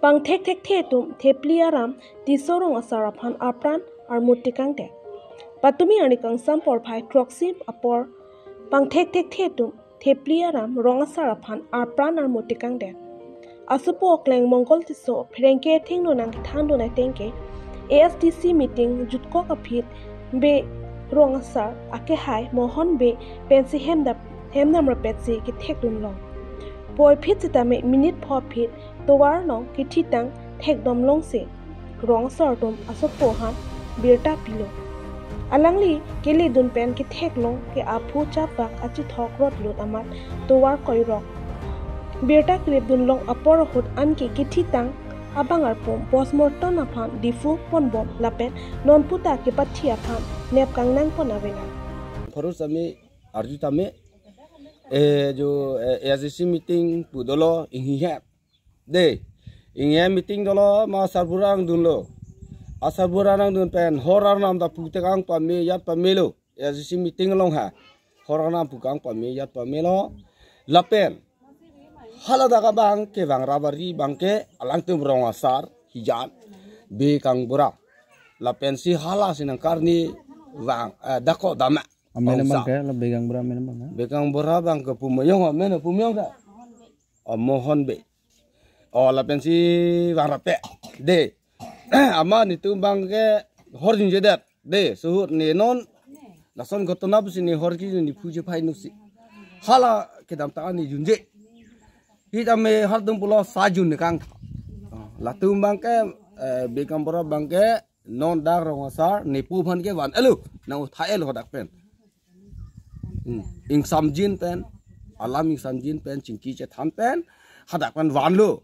Pang thek thek the tum thepliaram tisorong asaraphan apran armutikang te. Patumi anikang sampor phai troxim apor pang thek thek the tum thepliaram rong asaraphan apran armutikang te. Asupo kleng mongol tiso phrengke thingno nang thando na tengke ASTC meeting jutko kapit be rong asar ake hai mohon be pensi hemdam rapetsi ki thek dum long. Poi phit sitame minute pho phit towar long ki thitang thek dom long se rong sar dum asupo han birta pilo. Alangli kele dun pen ki thek long ke aphu chapak achi thok rot lut amat towar koi rok. Birta krip dun long apor hut an ki thitang abangar pom postmortem aphan difu pon bom lapet non puta ke pathi aphan nep kang nang pon avena. Farus ami arju tame जो ASTC meeting pudolo inghihe de inghe meeting dolo ma sarburang dunlo asarburang dun pen horar nam da putekang pame yat pamelo ASTC meeting long ha horar nam pukang pame yat pamelo lapen halada ka bang ke bang rabari bangke alang tum rong asar hijan be kang bura lapen si hala sinang karni bang dako dama Amene bangke la begang bra amene bang. Bekang bora bang ke pumayong amene pumayong da. Mohon be. La pensi bang rape de. Ama nitu bang ke horjin jedat de suhut ni non lason gotona busini horji ni puje phai nusi. Hala kedam ta ni junje. Hitame hardum pulo sajun ni kang. Latu bang ke bekang bora bang ke non dar rongasar ni pu phan ke wan elu na thael hodak pen. Ing samjin pen alam ing samjin pen cingki che tham pen hadak pan wan lo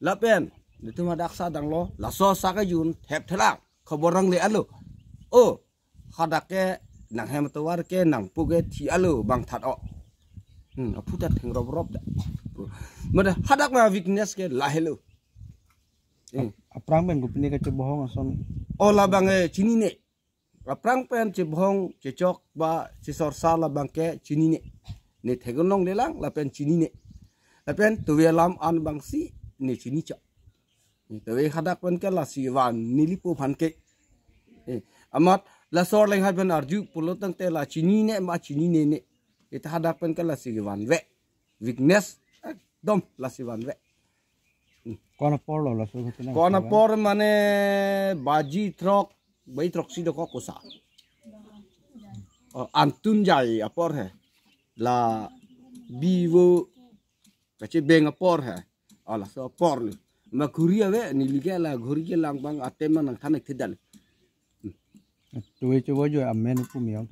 la pen nitu hadak sa dang lo la so sa ka yun thep thelak khoborang le alo o hadak ke nang hem tawar ke nang pu ke thi alo bang that o apu ta theng rob rob da mada hadak ma weakness ke la hello Aprang ben gupni ka bohong ason. O la bang chini ne Aprang pen cibhong cecok ba cisor sala bangke cini ne tegonong lelang lapen cini ne lapen tuwe lam an bangsi ne cini cok ni tuwe hadak pen ke la siwan nilipo phanke amat la sor leng haben arju pulo tang te la cini ne ma cini ne it hadak pen ke la siwan we weakness dom la siwan we Kona por lo la so khutna. Kona por mane baji trok bai trok si do ko kosa antun jai apor hai la biwo kache beng apor hai ala so apor lu ma khuri ave ni liga la khuri ke lang bang atem nang thanek thidal Tuwe chubo jo amen pu miao.